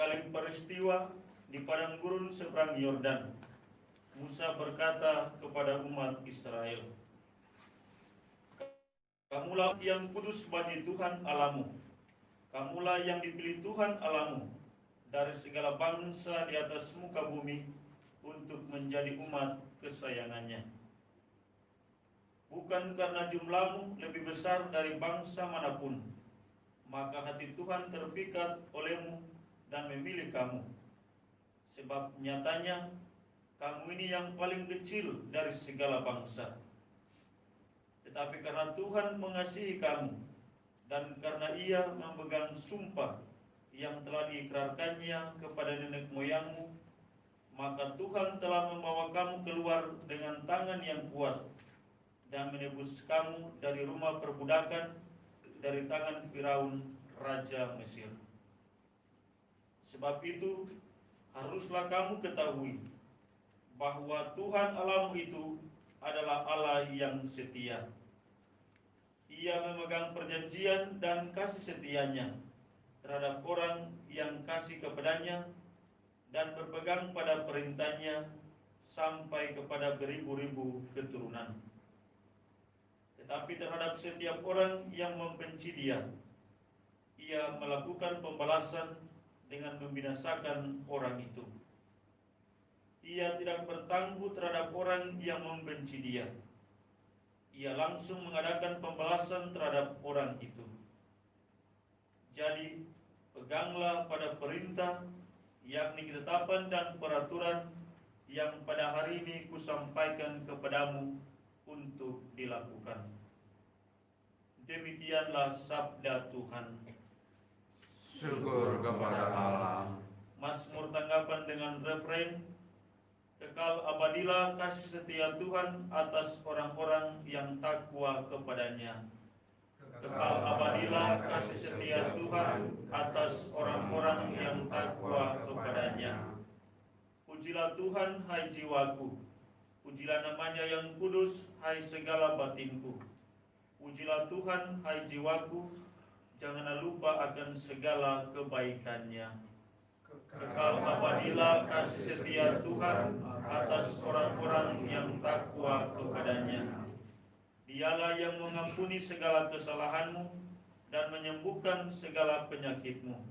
Sekali peristiwa di padang gurun seberang Yordan, Musa berkata kepada umat Israel, "Kamulah yang kudus bagi Tuhan Allahmu. Kamulah yang dipilih Tuhan Allahmu dari segala bangsa di atas muka bumi untuk menjadi umat kesayangannya. Bukan karena jumlahmu lebih besar dari bangsa manapun, maka hati Tuhan terpikat olehmu dan memilih kamu. Sebab nyatanya kamu ini yang paling kecil dari segala bangsa. Tetapi karena Tuhan mengasihi kamu, dan karena Ia memegang sumpah yang telah diikrarkannya kepada nenek moyangmu, maka Tuhan telah membawa kamu keluar dengan tangan yang kuat dan menebus kamu dari rumah perbudakan, dari tangan Firaun, Raja Mesir. Sebab itu, haruslah kamu ketahui bahwa Tuhan Allahmu itu adalah Allah yang setia. Ia memegang perjanjian dan kasih setianya terhadap orang yang kasih kepadanya dan berpegang pada perintahnya sampai kepada beribu-ribu keturunan. Tetapi terhadap setiap orang yang membenci Dia, Ia melakukan pembalasan dengan membinasakan orang itu. Ia tidak bertangguh terhadap orang yang membenci Dia. Ia langsung mengadakan pembalasan terhadap orang itu. Jadi, peganglah pada perintah, yakni ketetapan dan peraturan yang pada hari ini kusampaikan kepadamu untuk dilakukan. Demikianlah sabda Tuhan. Syukur kepada Allah. Mazmur tanggapan dengan refrein, kekal abadilah kasih setia Tuhan atas orang-orang yang takwa kepadanya. Kekal abadilah kasih setia Tuhan atas orang-orang yang takwa kepadanya. Pujilah Tuhan, hai jiwaku. Pujilah namanya yang kudus, hai segala batinku. Pujilah Tuhan, hai jiwaku. Janganlah lupa akan segala kebaikannya. Kekal abadilah kasih setia Tuhan atas orang-orang yang takwa kepadanya. Dialah yang mengampuni segala kesalahanmu dan menyembuhkan segala penyakitmu.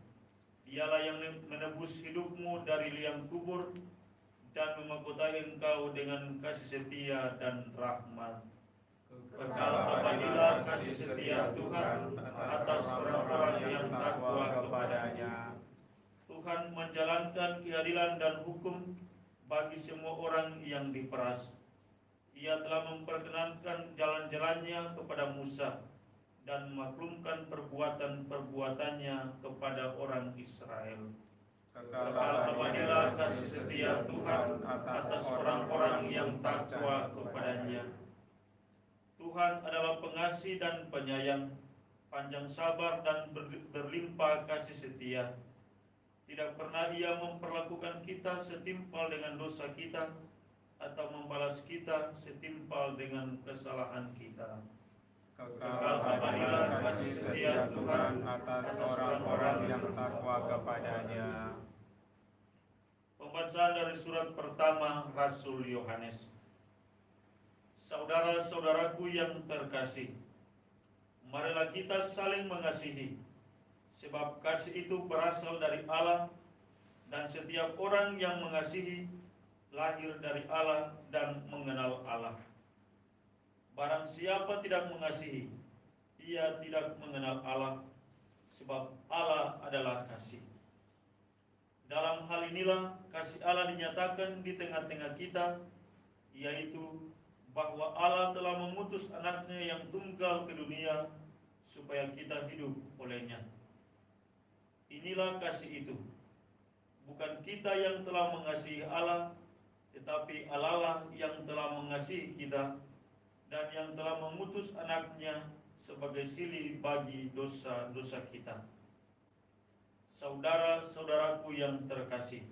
Dialah yang menebus hidupmu dari liang kubur dan memahkotai engkau dengan kasih setia dan rahmat. Kekal abadilah kasih setia Tuhan atas orang-orang yang takwa kepadanya. Tuhan menjalankan keadilan dan hukum bagi semua orang yang diperas. Ia telah memperkenankan jalan-jalannya kepada Musa dan memaklumkan perbuatan-perbuatannya kepada orang Israel. Kekal abadilah kasih setia Tuhan atas orang-orang yang takwa kepadanya. Tuhan adalah pengasih dan penyayang, panjang sabar dan berlimpah kasih setia. Tidak pernah Ia memperlakukan kita setimpal dengan dosa kita, atau membalas kita setimpal dengan kesalahan kita. Kekal abadilah kasih setia Tuhan atas orang-orang yang takwa kepadanya. Pembacaan dari surat pertama Rasul Yohanes. Saudara-saudaraku yang terkasih, marilah kita saling mengasihi, sebab kasih itu berasal dari Allah, dan setiap orang yang mengasihi lahir dari Allah dan mengenal Allah. Barang siapa tidak mengasihi, ia tidak mengenal Allah, sebab Allah adalah kasih. Dalam hal inilah kasih Allah dinyatakan di tengah-tengah kita, yaitu bahwa Allah telah mengutus anaknya yang tunggal ke dunia supaya kita hidup olehnya. Inilah kasih itu, bukan kita yang telah mengasihi Allah, tetapi Allah lah yang telah mengasihi kita dan yang telah mengutus anaknya sebagai silih bagi dosa-dosa kita. Saudara-saudaraku yang terkasih,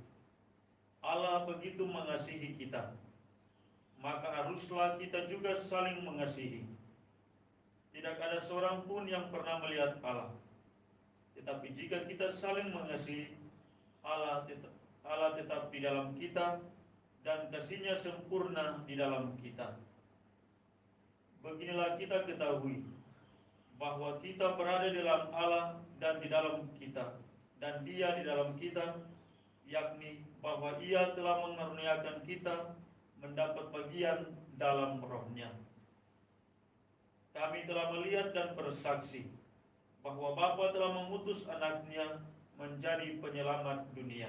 Allah begitu mengasihi kita, maka haruslah kita juga saling mengasihi. Tidak ada seorang pun yang pernah melihat Allah. Tetapi jika kita saling mengasihi, Allah tetap di dalam kita dan kasih-Nya sempurna di dalam kita. Beginilah kita ketahui bahwa kita berada di dalam Allah dan di dalam kita, dan Dia di dalam kita, yakni bahwa Ia telah mengaruniakan kita mendapat bagian dalam Roh-Nya. Kami telah melihat dan bersaksi bahwa Bapa telah mengutus Anak-Nya menjadi penyelamat dunia.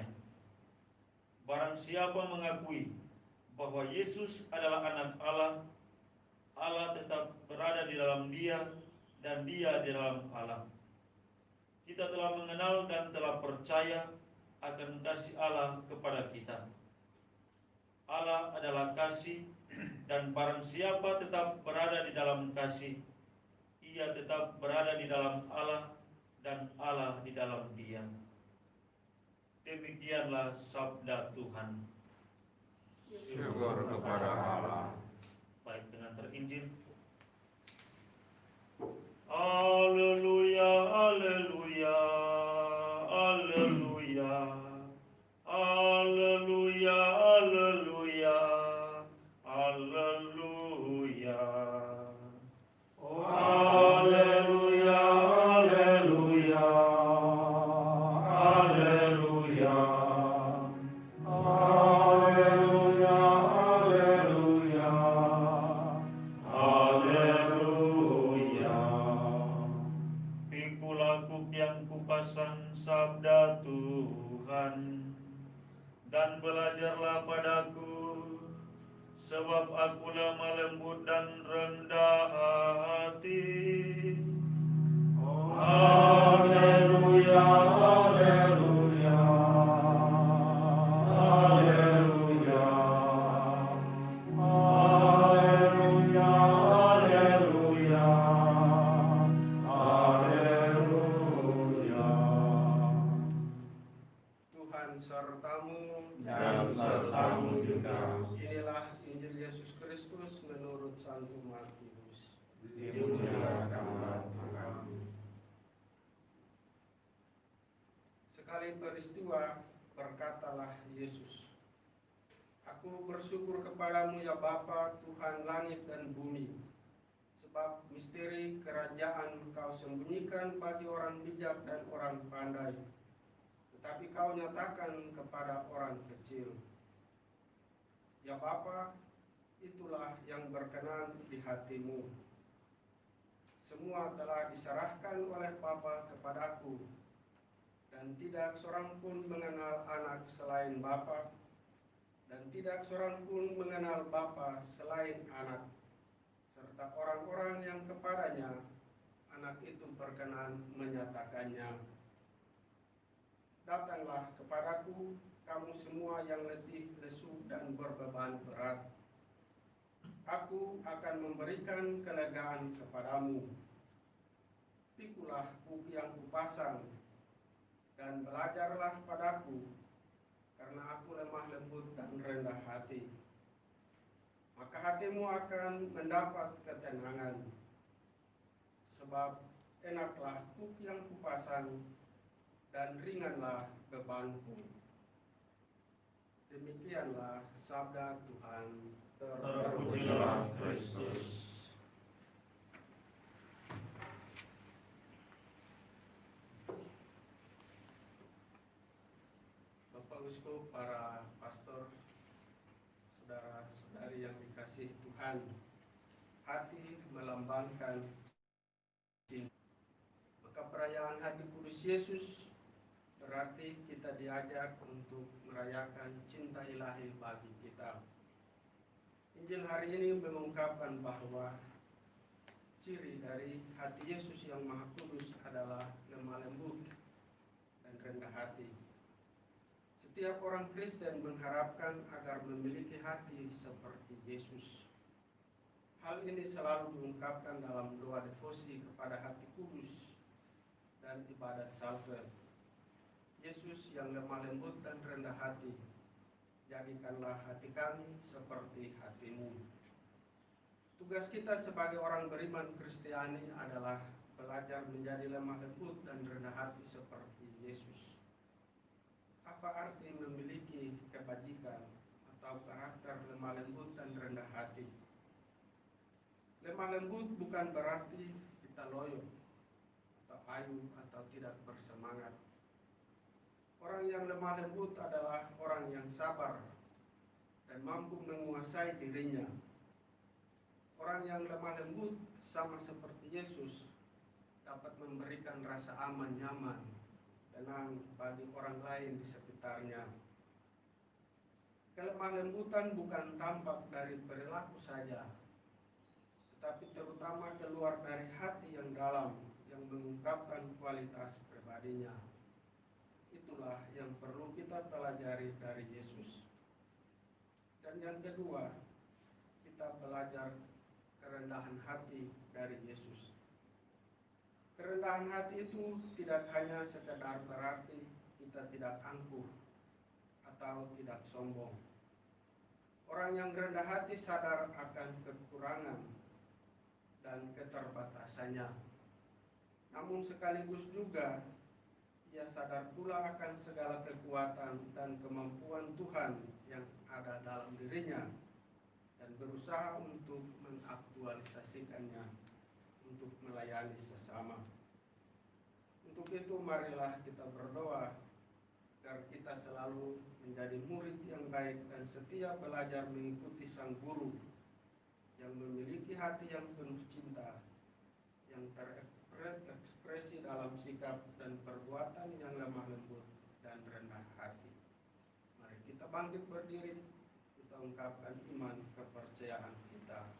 Barang siapa mengakui bahwa Yesus adalah Anak Allah, Allah tetap berada di dalam Dia dan Dia di dalam Allah. Kita telah mengenal dan telah percaya akan kasih Allah kepada kita. Allah adalah kasih, dan barang siapa tetap berada di dalam kasih, ia tetap berada di dalam Allah dan Allah di dalam Dia. Demikianlah sabda Tuhan. Syukur kepada Allah. Baik, dengan terinjil. Haleluya, haleluya, haleluya, haleluya, haleluya, haleluya. Haleluya, haleluya, haleluya, haleluya, haleluya, haleluya. Pikulah kuk yang kupasang sabda Tuhan, dan belajarlah padaku, sebab aku lemah lembut dan rendah hati. Haleluya, haleluya, haleluya, haleluya, haleluya, haleluya. Tuhan sertamu Dan sertamu juga. Inilah Injil Yesus Kristus menurut Santo Markus. Dimuliakanlah Tuhan. Sekali peristiwa berkatalah Yesus, Aku bersyukur kepadamu ya Bapa, Tuhan langit dan bumi, sebab misteri kerajaan kau sembunyikan bagi orang bijak dan orang pandai, tetapi kau nyatakan kepada orang kecil. Ya Bapa, itulah yang berkenan di hatimu. Semua telah diserahkan oleh Bapa kepadaku, dan tidak seorang pun mengenal anak selain Bapa, dan tidak seorang pun mengenal Bapa selain anak, serta orang-orang yang kepadanya anak itu berkenan menyatakannya. Datanglah kepadaku, kamu semua yang letih, lesu, dan berbeban berat. Aku akan memberikan kelegaan kepadamu. Pikulah kuk yang kupasang, dan belajarlah padaku, karena aku lemah lembut dan rendah hati. Maka hatimu akan mendapat ketenangan, sebab enaklah kuk yang kupasang, dan ringanlah bebanku. Demikianlah sabda Tuhan. Terpujilah Kristus. Bapak Uskup, para pastor, saudara-saudari yang dikasihi Tuhan, hati melambangkan cinta. Maka perayaan Hati Kudus Yesus berarti kita diajak untuk merayakan cinta ilahi bagi kita. Injil hari ini mengungkapkan bahwa ciri dari hati Yesus yang Maha Kudus adalah lemah lembut dan rendah hati. Setiap orang Kristen mengharapkan agar memiliki hati seperti Yesus. Hal ini selalu diungkapkan dalam doa devosi kepada Hati Kudus dan ibadat salve. Yesus yang lemah lembut dan rendah hati, jadikanlah hati kami seperti hatimu. Tugas kita sebagai orang beriman Kristiani adalah belajar menjadi lemah lembut dan rendah hati seperti Yesus. Apa arti memiliki kebajikan atau karakter lemah lembut dan rendah hati? Lemah lembut bukan berarti kita loyo atau ayu atau tidak bersemangat. Orang yang lemah lembut adalah orang yang sabar dan mampu menguasai dirinya. Orang yang lemah lembut sama seperti Yesus dapat memberikan rasa aman, nyaman, tenang bagi orang lain di sekitarnya. Kelemah lembutan bukan tampak dari perilaku saja, tetapi terutama keluar dari hati yang dalam yang mengungkapkan kualitas pribadinya. Itulah yang perlu kita pelajari dari Yesus. Dan yang kedua, kita belajar kerendahan hati dari Yesus. Kerendahan hati itu tidak hanya sekedar berarti kita tidak angkuh atau tidak sombong. Orang yang rendah hati sadar akan kekurangan dan keterbatasannya. Namun sekaligus juga ia sadar pula akan segala kekuatan dan kemampuan Tuhan yang ada dalam dirinya dan berusaha untuk mengaktualisasikannya untuk melayani sesama. Untuk itu marilah kita berdoa agar kita selalu menjadi murid yang baik dan setia belajar mengikuti Sang Guru yang memiliki hati yang penuh cinta, yang terekspresi dalam sikap dan perbuatan yang lemah lembut dan rendah hati. Mari kita bangkit berdiri, kita ungkapkan iman kepercayaan kita.